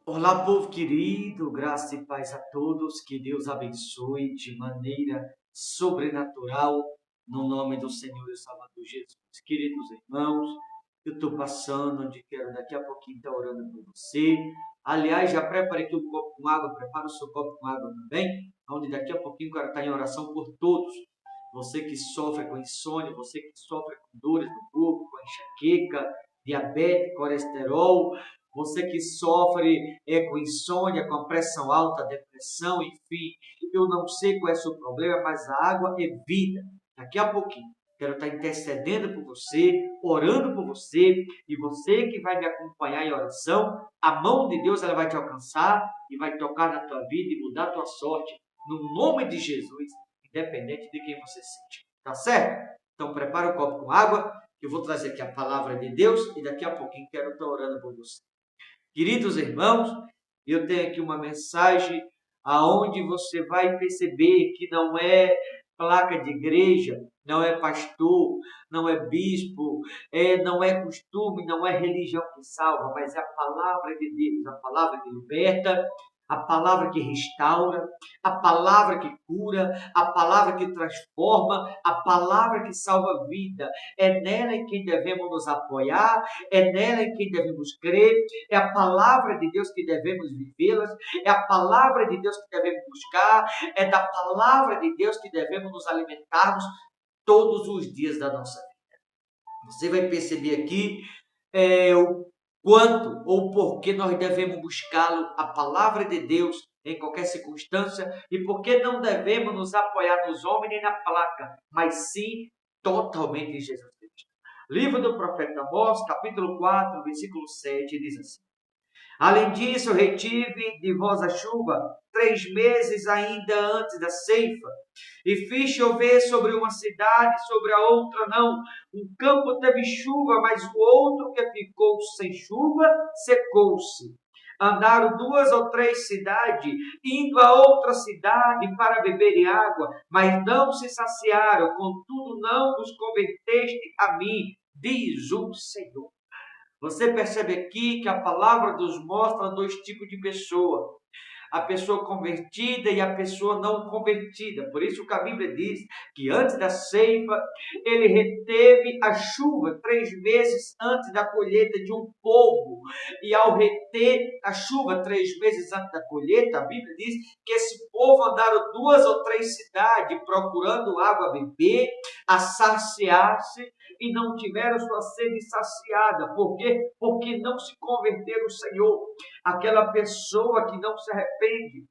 Olá, povo querido, graça e paz a todos, que Deus abençoe de maneira sobrenatural, no nome do Senhor e Salvador Jesus. Queridos irmãos, eu estou passando onde quero daqui a pouquinho estar orando por você. Aliás, já prepare aqui um copo com água, prepara o seu copo com água também, onde daqui a pouquinho eu quero estar em oração por todos. Você que sofre com insônia, você que sofre com dores no corpo, com enxaqueca, diabetes, colesterol, você que sofre com insônia, com a pressão alta, depressão, enfim, eu não sei qual é o seu problema, mas a água é vida. Daqui a pouquinho, quero estar intercedendo por você, orando por você, e você que vai me acompanhar em oração, a mão de Deus ela vai te alcançar e vai tocar na tua vida e mudar a tua sorte, no nome de Jesus, independente de quem você seja. Tá certo? Então prepara o copo com água, que eu vou trazer aqui a palavra de Deus e daqui a pouquinho quero estar orando por você. Queridos irmãos, eu tenho aqui uma mensagem aonde você vai perceber que não é placa de igreja, não é pastor, não é bispo, não é costume, não é religião que salva, mas é a palavra de Deus, a palavra que liberta, a palavra que restaura, a palavra que cura, a palavra que transforma, a palavra que salva a vida. É nela em quem devemos nos apoiar, é nela em quem devemos crer, é a palavra de Deus que devemos vivê-las, é a palavra de Deus que devemos buscar, é da palavra de Deus que devemos nos alimentarmos todos os dias da nossa vida. Você vai perceber aqui o quanto ou por que nós devemos buscá-lo, a palavra de Deus, em qualquer circunstância, e por que não devemos nos apoiar nos homens nem na placa, mas sim totalmente em Jesus Cristo. Livro do profeta Amós, capítulo 4, versículo 7, diz assim: Além disso, retive de vós a chuva 3 meses ainda antes da ceifa, e fiz chover sobre uma cidade, sobre a outra não. Um campo teve chuva, mas o outro que ficou sem chuva secou-se. Andaram 2 ou 3 cidades, indo a outra cidade para beberem água, mas não se saciaram, contudo não vos converteste a mim, diz o Senhor. Você percebe aqui que a palavra nos mostra 2 tipos de pessoa: a pessoa convertida e a pessoa não convertida. Por isso que a Bíblia diz que antes da ceifa, ele reteve a chuva 3 meses antes da colheita de um povo. E ao reter a chuva 3 meses antes da colheita, a Bíblia diz que esse povo andaram 2 ou 3 cidades procurando água a beber, a saciar-se, e não tiveram sua sede saciada. Por quê? Porque não se converteram ao Senhor. Aquela pessoa que não se arrepende,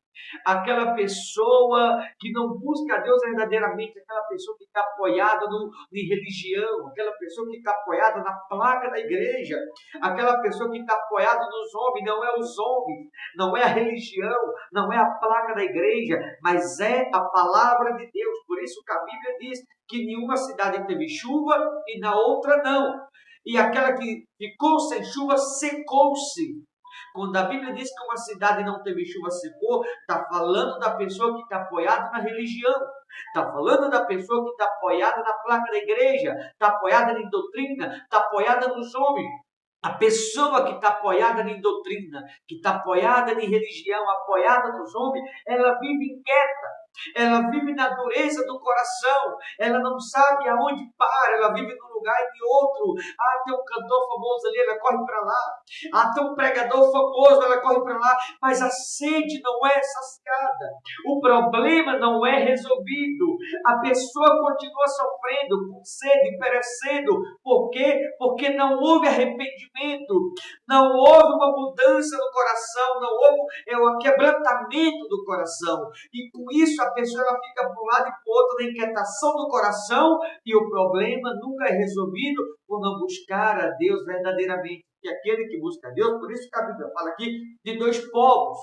aquela pessoa que não busca a Deus verdadeiramente, aquela pessoa que está apoiada em religião, aquela pessoa que está apoiada na placa da igreja, aquela pessoa que está apoiada nos homens, não é os homens, não é a religião, não é a placa da igreja, mas é a palavra de Deus. Por isso que a Bíblia diz que nenhuma cidade teve chuva e na outra não. E aquela que ficou sem chuva secou-se. Quando a Bíblia diz que uma cidade não teve chuva, secou, está falando da pessoa que está apoiada na religião, está falando da pessoa que está apoiada na placa da igreja, está apoiada em doutrina, está apoiada nos homens. A pessoa que está apoiada em doutrina, que está apoiada em religião, apoiada nos homens, ela vive inquieta, ela vive na dureza do coração, ela não sabe aonde para, ela vive num lugar e de outro. Ah, tem um cantor famoso ali, ela corre para lá. Ah, tem um pregador famoso, ela corre para lá. Mas a sede não é saciada, o problema não é resolvido, a pessoa continua sofrendo, com sede, perecendo. Por quê? Porque não houve arrependimento, não houve uma mudança no coração, não houve o quebrantamento do coração. E com isso a pessoa ela fica para um lado e para o outro na inquietação do coração, e o problema nunca é resolvido por não buscar a Deus verdadeiramente. E aquele que busca a Deus, por isso que a Bíblia fala aqui de 2 povos.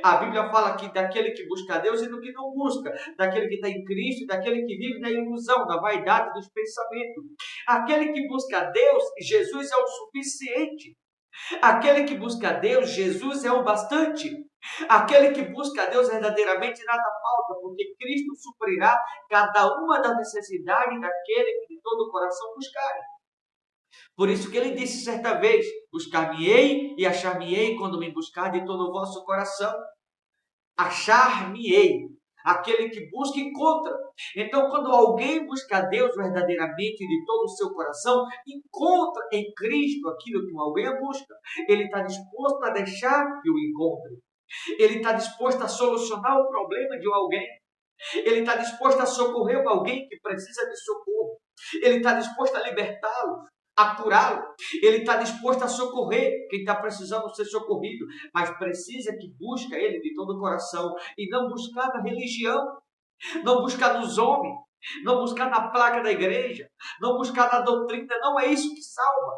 A Bíblia fala aqui daquele que busca a Deus e do que não busca, daquele que está em Cristo e daquele que vive na ilusão, na vaidade dos pensamentos. Aquele que busca a Deus, Jesus é o suficiente. Aquele que busca a Deus, Jesus é o bastante. Aquele que busca a Deus verdadeiramente nada falta, porque Cristo suprirá cada uma das necessidades daquele que de todo o coração buscar. Por isso que ele disse certa vez: buscar-me-ei e achar-me-ei quando me buscar de todo o vosso coração. Achar-me-ei. Aquele que busca, encontra. Então, quando alguém busca a Deus verdadeiramente de todo o seu coração, encontra em Cristo aquilo que alguém busca. Ele está disposto a deixar que o encontre. Ele está disposto a solucionar o problema de alguém. Ele está disposto a socorrer alguém que precisa de socorro. Ele está disposto a libertá-lo, a curá-lo. Ele está disposto a socorrer quem está precisando ser socorrido, mas precisa que busque ele de todo o coração e não buscar na religião, não buscar nos homens, não buscar na placa da igreja, não buscar na doutrina. Não é isso que salva.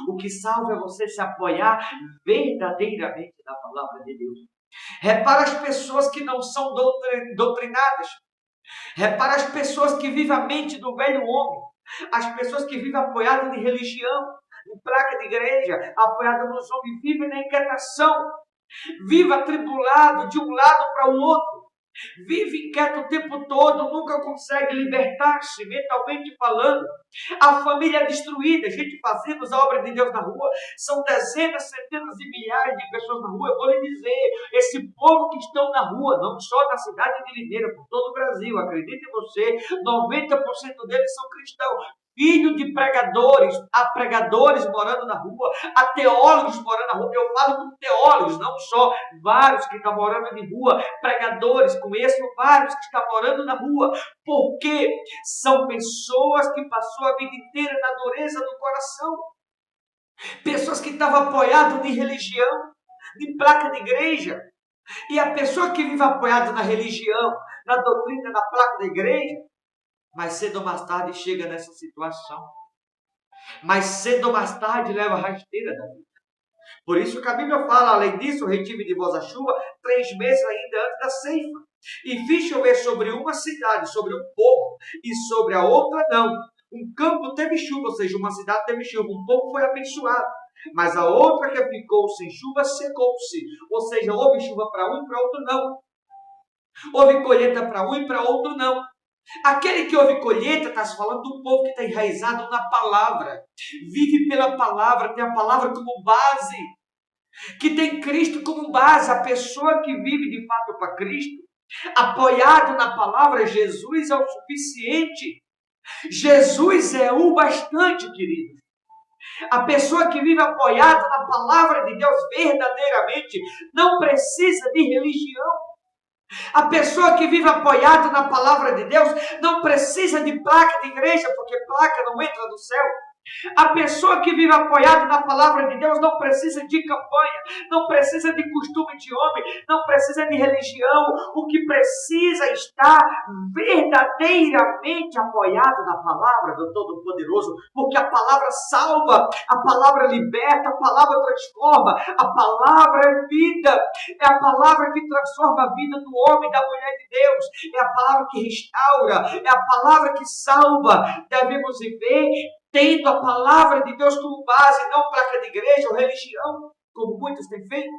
O que salva é você se apoiar verdadeiramente na palavra de Deus. Repara as pessoas que não são doutrinadas. Repara as pessoas que vivem a mente do velho homem. As pessoas que vivem apoiadas em religião, em placa de igreja, apoiadas nos homens, vivem na inquietação. Vive atribulado de um lado para o outro. Vive inquieto o tempo todo, nunca consegue libertar-se, mentalmente falando. A família é destruída, gente, fazemos a obra de Deus na rua. São dezenas, centenas e milhares de pessoas na rua. Eu vou lhe dizer, esse povo que estão na rua, não só na cidade de Limeira, por todo o Brasil, acredite você, 90% deles são cristãos. Filho de pregadores, há pregadores morando na rua, há teólogos morando na rua. Eu falo com teólogos, não só vários que estão morando de rua, pregadores, conheço vários que estão morando na rua, porque são pessoas que passou a vida inteira na dureza do coração, pessoas que estavam apoiadas em religião, em placa de igreja, e a pessoa que vive apoiada na religião, na doutrina, na placa da igreja, mais cedo ou mais tarde chega nessa situação. Mais cedo ou mais tarde leva a rasteira da vida. Por isso que a Bíblia fala, além disso, retive de vós a chuva 3 meses ainda antes da ceifa. E fiz chover sobre uma cidade, sobre um povo, e sobre a outra não. Um campo teve chuva, ou seja, uma cidade teve chuva, um povo foi abençoado. Mas a outra que ficou sem chuva secou-se. Ou seja, houve chuva para um e para outro não. Houve colheita para um e para outro não. Aquele que ouve colheita está se falando do povo que está enraizado na palavra, vive pela palavra, tem a palavra como base, que tem Cristo como base. A pessoa que vive de fato para Cristo, apoiado na palavra, Jesus é o suficiente. Jesus é o bastante, queridos. A pessoa que vive apoiada na palavra de Deus verdadeiramente não precisa de religião. A pessoa que vive apoiada na palavra de Deus não precisa de placa de igreja, porque placa não entra no céu. A pessoa que vive apoiada na palavra de Deus não precisa de campanha, não precisa de costume de homem, não precisa de religião. O que precisa estar verdadeiramente apoiado na palavra do Todo-Poderoso, porque a palavra salva, a palavra liberta, a palavra transforma, a palavra é vida, é a palavra que transforma a vida do homem e da mulher de Deus, é a palavra que restaura, é a palavra que salva. Devemos viver tendo a palavra de Deus como base, não placa de igreja ou religião, como muitos têm feito.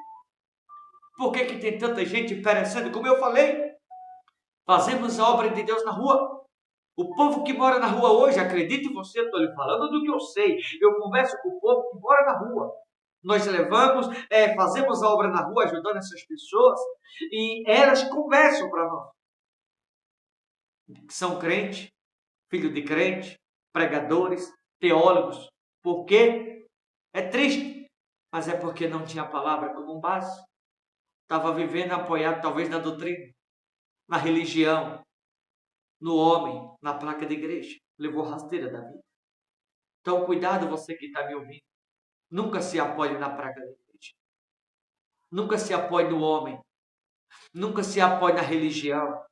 Por que tem tanta gente perecendo? Como eu falei, fazemos a obra de Deus na rua. O povo que mora na rua hoje, acredite você, eu estou lhe falando do que eu sei. Eu converso com o povo que mora na rua. Nós levamos, fazemos a obra na rua, ajudando essas pessoas, e elas conversam para nós. São crentes, filho de crente, pregadores, teólogos. Por quê? É triste, mas é porque não tinha a palavra como base. Estava vivendo apoiado talvez na doutrina, na religião, no homem, na placa da igreja. Levou rasteira da vida. Então, cuidado você que está me ouvindo. Nunca se apoie na placa da igreja. Nunca se apoie no homem. Nunca se apoie na religião.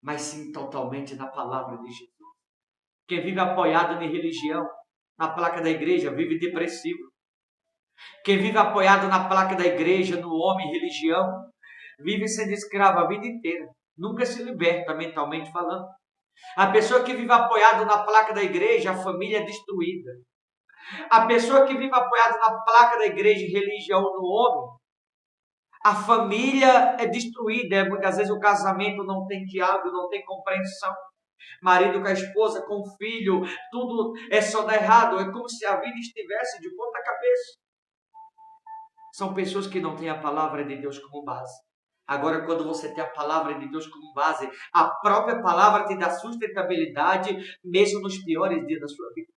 Mas sim totalmente na palavra de Jesus. Quem vive apoiado na religião, na placa da igreja, vive depressivo. Quem vive apoiado na placa da igreja, no homem, religião, vive sendo escravo a vida inteira. Nunca se liberta mentalmente falando. A pessoa que vive apoiado na placa da igreja, a família é destruída. A pessoa que vive apoiado na placa da igreja e religião no homem, a família é destruída. Muitas vezes o casamento não tem diálogo, não tem compreensão. Marido com a esposa, com o filho, tudo é só dar errado. É como se a vida estivesse de ponta cabeça. São pessoas que não têm a palavra de Deus como base. Agora, quando você tem a palavra de Deus como base, a própria palavra te dá sustentabilidade, mesmo nos piores dias da sua vida.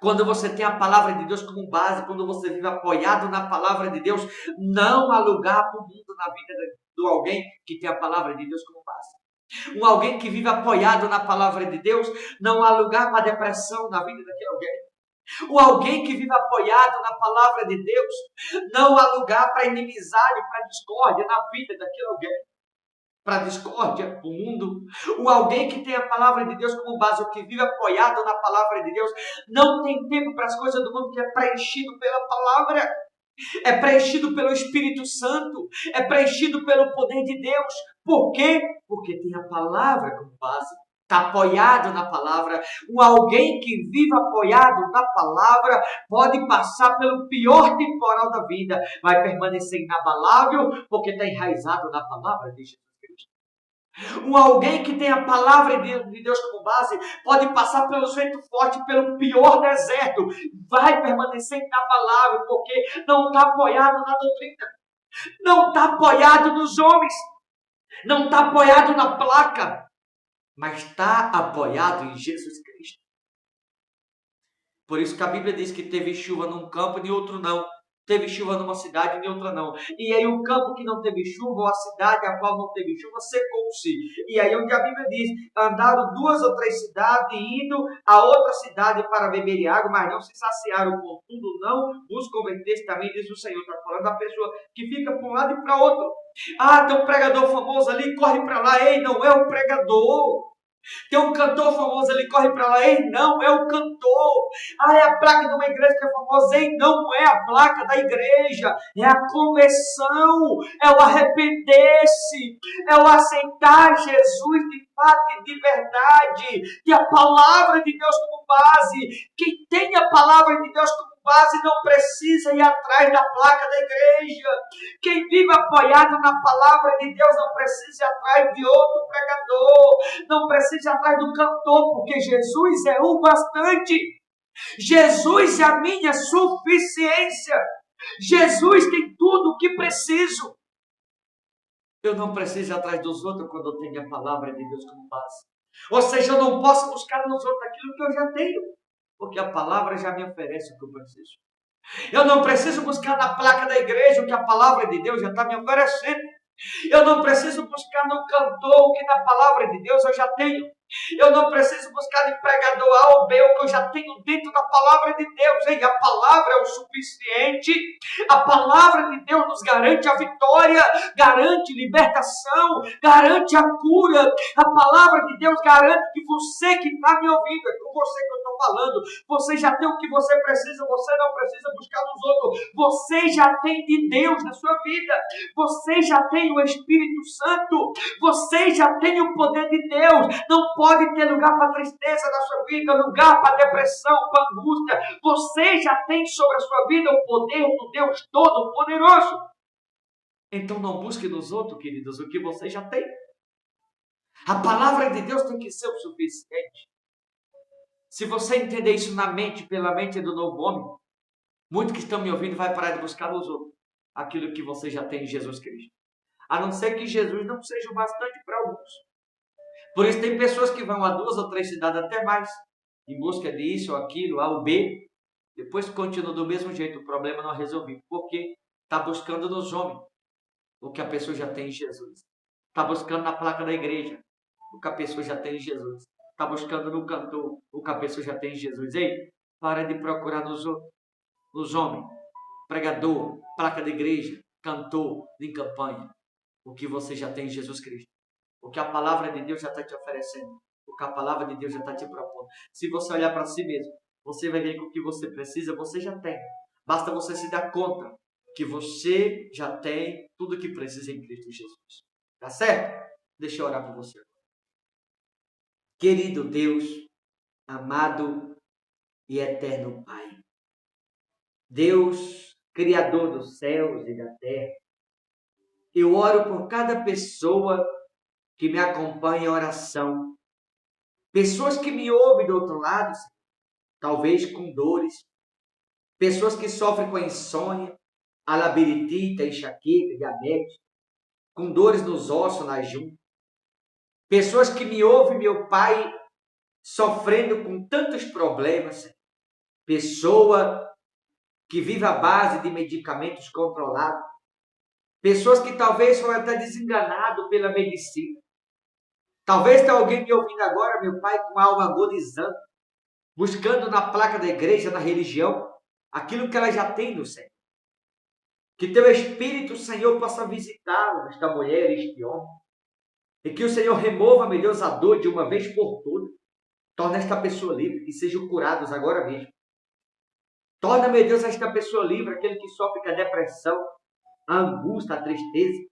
Quando você tem a palavra de Deus como base, quando você vive apoiado na palavra de Deus, não há lugar para o mundo na vida de alguém que tem a palavra de Deus como base. Alguém que vive apoiado na palavra de Deus, não há lugar para depressão na vida daquele alguém. Alguém que vive apoiado na palavra de Deus, não há lugar para inimizade, para discórdia na vida daquele alguém. Para discórdia, o mundo. Alguém que tem a palavra de Deus como base, o que vive apoiado na palavra de Deus, não tem tempo para as coisas do mundo, que é preenchido pela palavra, é preenchido pelo Espírito Santo, é preenchido pelo poder de Deus. Por quê? Porque tem a palavra como base. Está apoiado na palavra. Alguém que vive apoiado na palavra pode passar pelo pior temporal da vida, vai permanecer inabalável, porque está enraizado na palavra de Jesus Cristo. Alguém que tem a palavra de Deus como base pode passar pelos ventos fortes, pelo pior deserto, vai permanecer inabalável, porque não está apoiado na doutrina, não está apoiado nos homens, não está apoiado na placa, mas está apoiado em Jesus Cristo. Por isso que a Bíblia diz que teve chuva num campo e em outro não. Teve chuva numa cidade e em outra não. E aí o campo que não teve chuva, ou a cidade a qual não teve chuva, secou-se. E aí onde a Bíblia diz, andaram 2 ou 3 cidades, indo a outra cidade para beber água, mas não se saciaram, contudo não vos converteste, também diz o Senhor. Está falando da pessoa que fica para um lado e para outro. Tem um pregador famoso ali, corre para lá. Ei, não é o pregador. Tem um cantor famoso, ele corre para lá. Ei, não é o cantor. É a placa de uma igreja que é famosa. Ei, não é a placa da igreja. É a conversão, é o arrepender-se, é o aceitar Jesus de fato e de verdade. E a palavra de Deus como base. Quem tem a palavra de Deus como base não precisa ir atrás da placa da igreja. Quem vive apoiado na palavra de Deus não precisa ir atrás de outro pregador, não precisa ir atrás do cantor, porque Jesus é o bastante. Jesus é a minha suficiência. Jesus tem tudo o que preciso. Eu não preciso ir atrás dos outros quando eu tenho a palavra de Deus como base. Ou seja, eu não posso buscar nos outros aquilo que eu já tenho, porque a palavra já me oferece o que eu preciso. Eu não preciso buscar na placa da igreja o que a palavra de Deus já está me oferecendo. Eu não preciso buscar no cantor o que na palavra de Deus eu já tenho. Eu não preciso buscar de pregador A ou B o que eu já tenho dentro da palavra de Deus. Ei, a palavra é o suficiente. A palavra de Deus nos garante a vitória, garante libertação, garante a cura. A palavra de Deus garante que você que está me ouvindo, é com você que eu estou falando, você já tem o que você precisa, você não precisa buscar nos outros. Você já tem de Deus na sua vida. Você já tem o Espírito Santo. Você já tem o poder de Deus. Não pode ter lugar para tristeza na sua vida, lugar para depressão, para angústia. Você já tem sobre a sua vida o poder do Deus Todo-Poderoso. Então não busque nos outros, queridos, o que você já tem. A palavra de Deus tem que ser o suficiente. Se você entender isso na mente, pela mente do novo homem, muitos que estão me ouvindo vai parar de buscar nos outros aquilo que você já tem em Jesus Cristo. A não ser que Jesus não seja o bastante para alguns. Por isso tem pessoas que vão a 2 ou 3 cidades, até mais, em busca disso ou aquilo, A ou B. Depois continua do mesmo jeito, o problema não é resolvido. Porque está buscando nos homens o que a pessoa já tem em Jesus. Está buscando na placa da igreja o que a pessoa já tem em Jesus. Está buscando no cantor o que a pessoa já tem em Jesus. Ei, para de procurar nos homens, pregador, placa da igreja, cantor, em campanha, o que você já tem em Jesus Cristo. O que a palavra de Deus já está te oferecendo. O que a palavra de Deus já está te propondo. Se você olhar para si mesmo, você vai ver que o que você precisa, você já tem. Basta você se dar conta que você já tem tudo o que precisa em Cristo Jesus. Tá certo? Deixa eu orar por você. Querido Deus, amado e eterno Pai. Deus, Criador dos céus e da terra. Eu oro por cada pessoa que me acompanha em oração. Pessoas que me ouvem do outro lado, Senhor, talvez com dores. Pessoas que sofrem com a insônia, a labirintite, a enxaqueca, diabetes, com dores nos ossos, na junta. Pessoas que me ouvem, meu Pai, sofrendo com tantos problemas. Senhor. Pessoa que vive à base de medicamentos controlados. Pessoas que talvez foram até desenganadas pela medicina. Talvez tenha alguém me ouvindo agora, meu Pai, com a alma agonizando, buscando na placa da igreja, na religião, aquilo que ela já tem no Senhor. Que teu Espírito, Senhor, possa visitar esta mulher, este homem. E que o Senhor remova, meu Deus, a dor de uma vez por todas. Torna esta pessoa livre, que sejam curados agora mesmo. Torna, meu Deus, esta pessoa livre, aquele que sofre com a depressão, a angústia, a tristeza.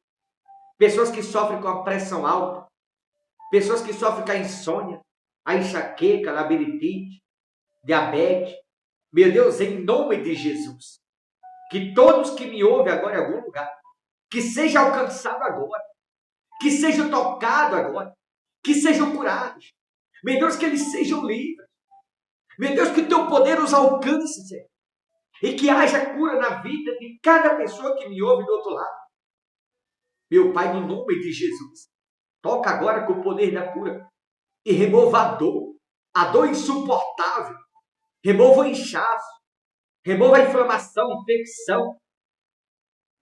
Pessoas que sofrem com a pressão alta. Pessoas que sofrem com a insônia, a enxaqueca, a labirintite, diabetes. Meu Deus, em nome de Jesus. Que todos que me ouvem agora em algum lugar, que seja alcançado agora. Que sejam tocados agora. Que sejam curados. Meu Deus, que eles sejam livres. Meu Deus, que o teu poder os alcance, Senhor. E que haja cura na vida de cada pessoa que me ouve do outro lado. Meu Pai, no nome de Jesus, toca agora com o poder da cura e remova a dor insuportável, remova o inchaço, remova a inflamação, a infecção.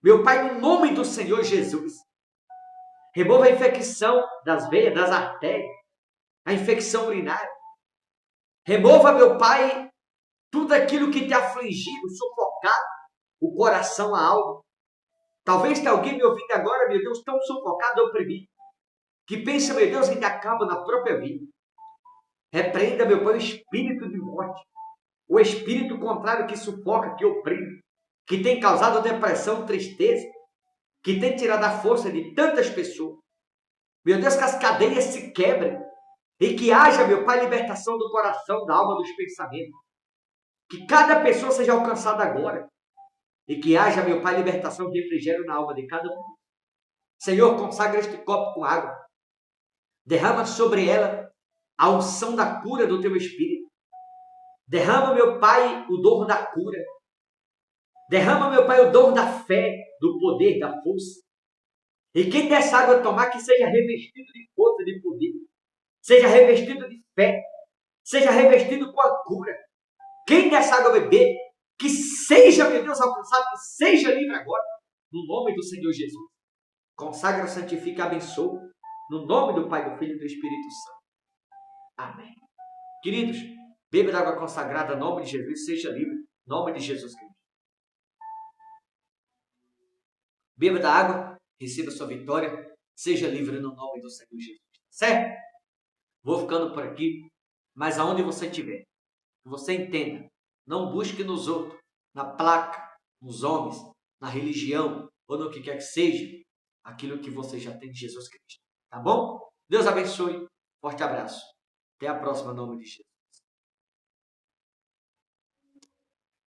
Meu Pai, no nome do Senhor Jesus, remova a infecção das veias, das artérias, a infecção urinária. Remova, meu Pai, tudo aquilo que te afligido, sufocado, o coração, a alma. Talvez tenha alguém me ouvindo agora, meu Deus, tão sufocado, oprimido, que pensa, meu Deus, ainda acaba na própria vida. Repreenda, meu Pai, o espírito de morte, o espírito contrário que sufoca, que oprime, que tem causado depressão, tristeza, que tem tirado a força de tantas pessoas. Meu Deus, que as cadeias se quebrem e que haja, meu Pai, libertação do coração, da alma, dos pensamentos. Que cada pessoa seja alcançada agora e que haja, meu Pai, libertação e refrigério na alma de cada um. Senhor, consagra este copo com água. Derrama sobre ela a unção da cura do teu Espírito. Derrama, meu Pai, o dom da cura. Derrama, meu Pai, o dom da fé, do poder, da força. E quem dessa água tomar, que seja revestido de força, de poder. Seja revestido de fé. Seja revestido com a cura. Quem dessa água beber, que seja, meu Deus, alcançado, que seja livre agora. No nome do Senhor Jesus. Consagra, santifica, abençoa. No nome do Pai, do Filho e do Espírito Santo. Amém. Queridos, beba da água consagrada, no nome de Jesus, seja livre. No nome de Jesus Cristo. Beba da água, receba sua vitória, seja livre no nome do Senhor Jesus. Certo? Vou ficando por aqui, mas aonde você estiver, que você entenda, não busque nos outros, na placa, nos homens, na religião, ou no que quer que seja, aquilo que você já tem de Jesus Cristo. Tá bom? Deus abençoe. Forte abraço. Até a próxima, em nome de Jesus.